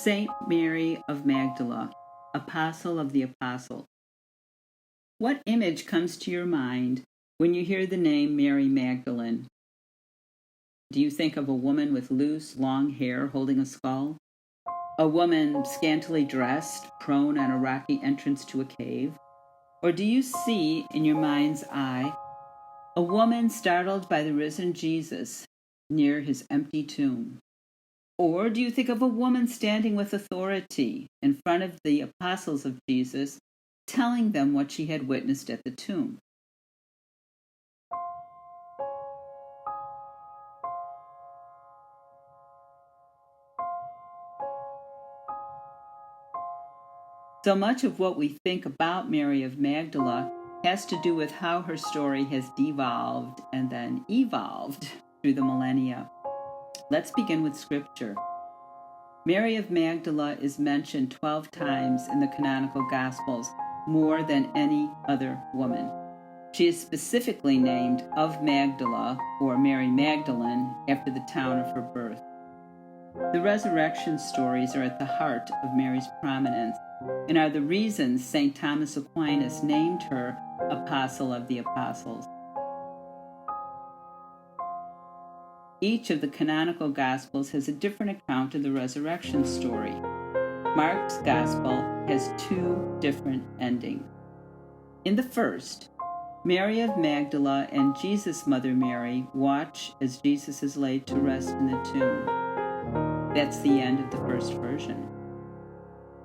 Saint Mary of Magdala, Apostle of the Apostles. What image comes to your mind when you hear the name Mary Magdalene? Do you think of a woman with loose, long hair holding a skull? A woman scantily dressed, prone on a rocky entrance to a cave? Or do you see, in your mind's eye, a woman startled by the risen Jesus near his empty tomb? Or do you think of a woman standing with authority in front of the apostles of Jesus, telling them what she had witnessed at the tomb? So much of what we think about Mary of Magdala has to do with how her story has devolved and then evolved through the millennia. Let's begin with Scripture. Mary of Magdala is mentioned 12 times in the canonical Gospels, more than any other woman. She is specifically named of Magdala, or Mary Magdalene, after the town of her birth. The resurrection stories are at the heart of Mary's prominence and are the reasons St. Thomas Aquinas named her Apostle of the Apostles. Each of the canonical Gospels has a different account of the resurrection story. Mark's Gospel has two different endings. In the first, Mary of Magdala and Jesus' mother Mary watch as Jesus is laid to rest in the tomb. That's the end of the first version.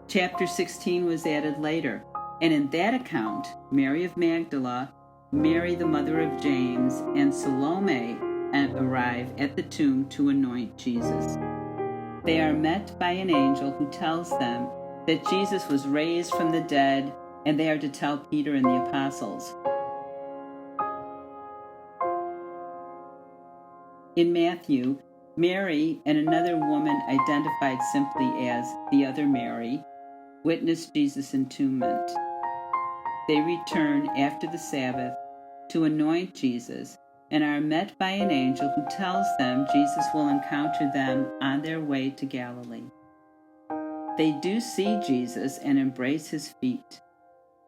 Chapter 16 was added later, and in that account, Mary of Magdala, Mary the mother of James, and Salome arrive at the tomb to anoint Jesus. They are met by an angel who tells them that Jesus was raised from the dead, and they are to tell Peter and the apostles. In Matthew, Mary and another woman identified simply as the other Mary witnessed Jesus' entombment. They return after the Sabbath to anoint Jesus and are met by an angel who tells them Jesus will encounter them on their way to Galilee. They do see Jesus and embrace his feet.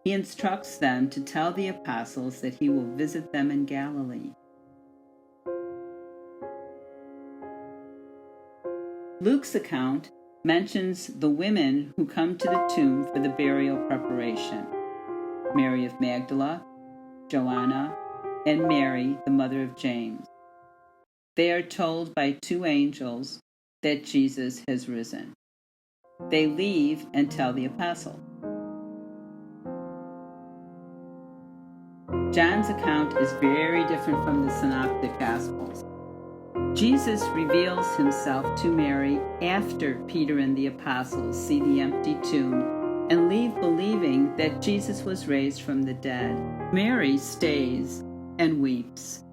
He instructs them to tell the apostles that he will visit them in Galilee. Luke's account mentions the women who come to the tomb for the burial preparation: Mary of Magdala, Joanna, and Mary, the mother of James. They are told by two angels that Jesus has risen. They leave and tell the apostle. John's account is very different from the Synoptic Gospels. Jesus reveals himself to Mary after Peter and the apostles see the empty tomb and leave believing that Jesus was raised from the dead. Mary stays and weeps.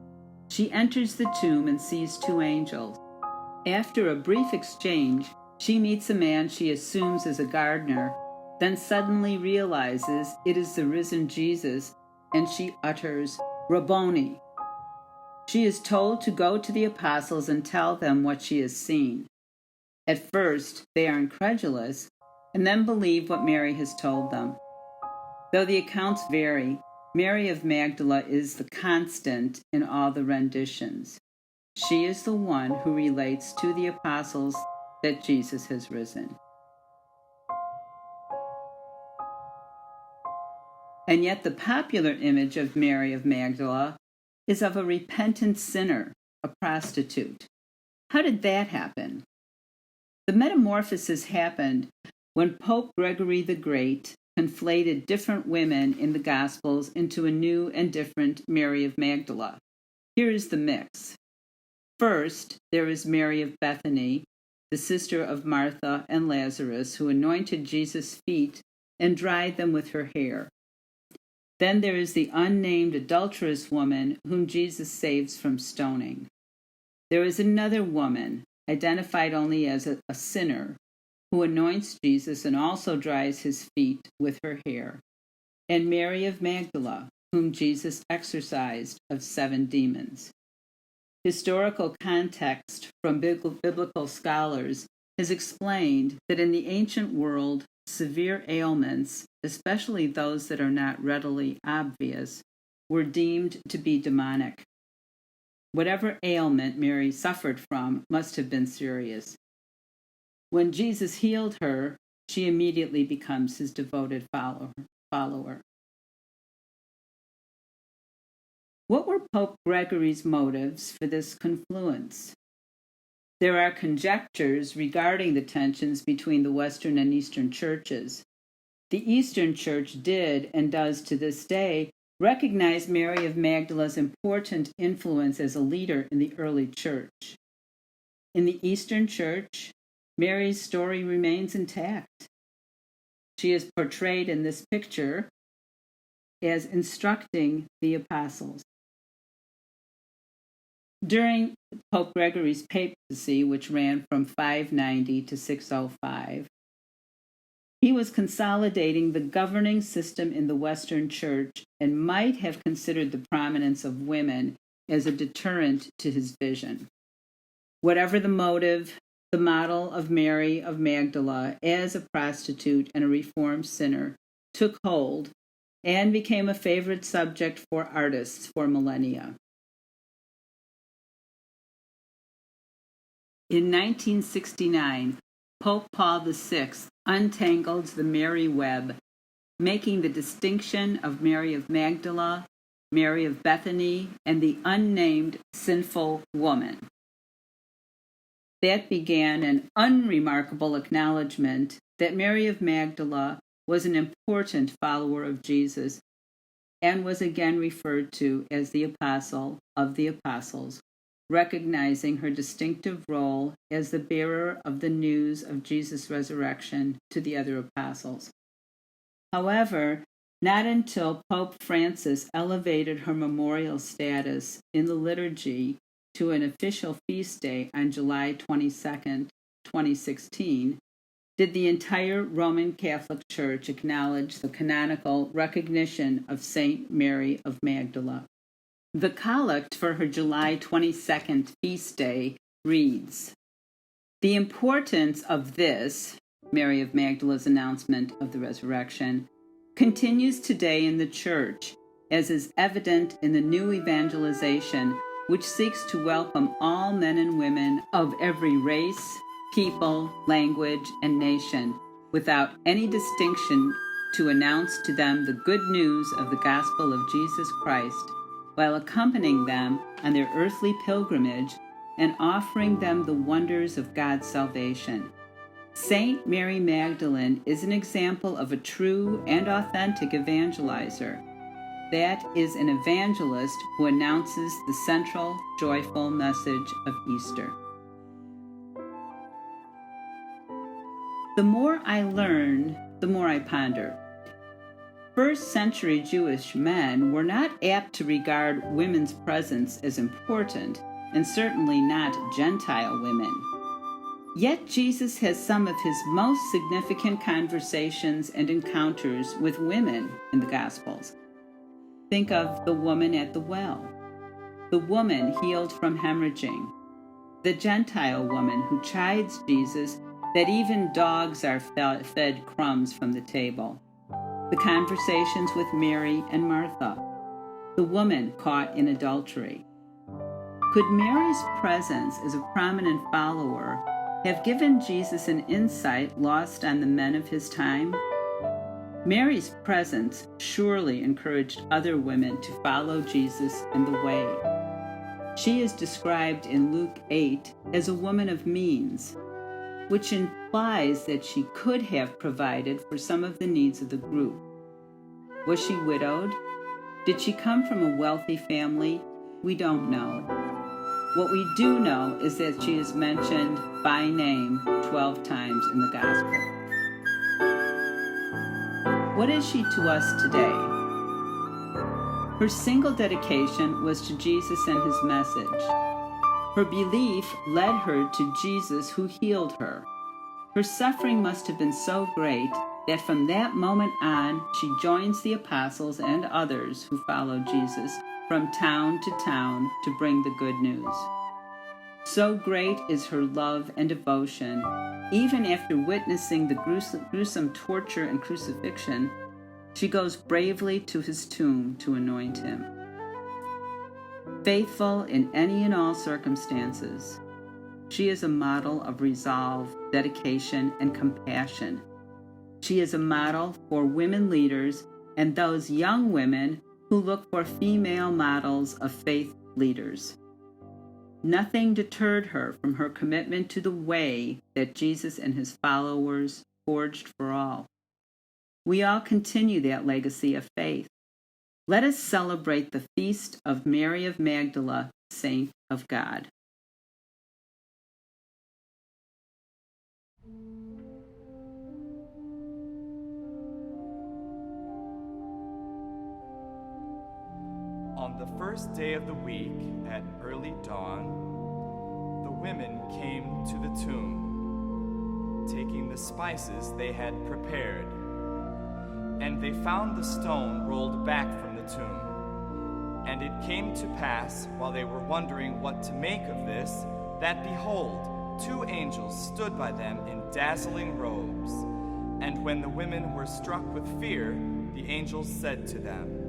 She enters the tomb and sees two angels. After a brief exchange, she meets a man she assumes is a gardener, then suddenly realizes it is the risen Jesus, and she utters, "Rabboni." She is told to go to the apostles and tell them what she has seen. At first, they are incredulous, and then believe what Mary has told them. Though the accounts vary, Mary of Magdala is the constant in all the renditions. She is the one who relates to the apostles that Jesus has risen. And yet the popular image of Mary of Magdala is of a repentant sinner, a prostitute. How did that happen? The metamorphosis happened when Pope Gregory the Great conflated different women in the Gospels into a new and different Mary of Magdala. Here is the mix. First, there is Mary of Bethany, the sister of Martha and Lazarus, who anointed Jesus' feet and dried them with her hair. Then there is the unnamed adulterous woman whom Jesus saves from stoning. There is another woman, identified only as a sinner, who anoints Jesus and also dries his feet with her hair, and Mary of Magdala, whom Jesus exorcised of 7 demons. Historical context from biblical scholars has explained that in the ancient world, severe ailments, especially those that are not readily obvious, were deemed to be demonic. Whatever ailment Mary suffered from must have been serious. When Jesus healed her, she immediately becomes his devoted follower. What were Pope Gregory's motives for this confluence? There are conjectures regarding the tensions between the Western and Eastern churches. The Eastern Church did, and does to this day, recognize Mary of Magdala's important influence as a leader in the early church. In the Eastern Church, Mary's story remains intact. She is portrayed in this picture as instructing the apostles. During Pope Gregory's papacy, which ran from 590 to 605, he was consolidating the governing system in the Western Church and might have considered the prominence of women as a deterrent to his vision. Whatever the motive, the model of Mary of Magdala as a prostitute and a reformed sinner took hold and became a favorite subject for artists for millennia. In 1969, Pope Paul VI untangled the Mary web, making the distinction of Mary of Magdala, Mary of Bethany, and the unnamed sinful woman. That began an unremarkable acknowledgement that Mary of Magdala was an important follower of Jesus and was again referred to as the apostle of the apostles, recognizing her distinctive role as the bearer of the news of Jesus' resurrection to the other apostles. However, not until Pope Francis elevated her memorial status in the liturgy to an official feast day on July 22, 2016, did the entire Roman Catholic Church acknowledge the canonical recognition of Saint Mary of Magdala. The collect for her July 22nd feast day reads, "The importance of this," Mary of Magdala's announcement of the resurrection, "continues today in the Church, as is evident in the new evangelization, which seeks to welcome all men and women of every race, people, language, and nation, without any distinction, to announce to them the good news of the gospel of Jesus Christ, while accompanying them on their earthly pilgrimage and offering them the wonders of God's salvation. Saint Mary Magdalene is an example of a true and authentic evangelizer. That is an evangelist who announces the central, joyful message of Easter." The more I learn, the more I ponder. First-century Jewish men were not apt to regard women's presence as important, and certainly not Gentile women. Yet Jesus has some of his most significant conversations and encounters with women in the Gospels. Think of the woman at the well, the woman healed from hemorrhaging, the Gentile woman who chides Jesus that even dogs are fed crumbs from the table, the conversations with Mary and Martha, the woman caught in adultery. Could Mary's presence as a prominent follower have given Jesus an insight lost on the men of his time? Mary's presence surely encouraged other women to follow Jesus and the way. She is described in Luke 8 as a woman of means, which implies that she could have provided for some of the needs of the group. Was she widowed? Did she come from a wealthy family? We don't know. What we do know is that she is mentioned by name 12 times in the Gospel. What is she to us today? Her single dedication was to Jesus and his message. Her belief led her to Jesus who healed her. Her suffering must have been so great that from that moment on, she joins the apostles and others who follow Jesus from town to town to bring the good news. So great is her love and devotion, even after witnessing the gruesome torture and crucifixion, she goes bravely to his tomb to anoint him. Faithful in any and all circumstances, she is a model of resolve, dedication, and compassion. She is a model for women leaders and those young women who look for female models of faith leaders. Nothing deterred her from her commitment to the way that Jesus and his followers forged for all. We all continue that legacy of faith. Let us celebrate the feast of Mary of Magdala, Saint of God. On the first day of the week, at early dawn, the women came to the tomb, taking the spices they had prepared. And they found the stone rolled back from the tomb. And it came to pass, while they were wondering what to make of this, that behold, 2 angels stood by them in dazzling robes. And when the women were struck with fear, the angels said to them,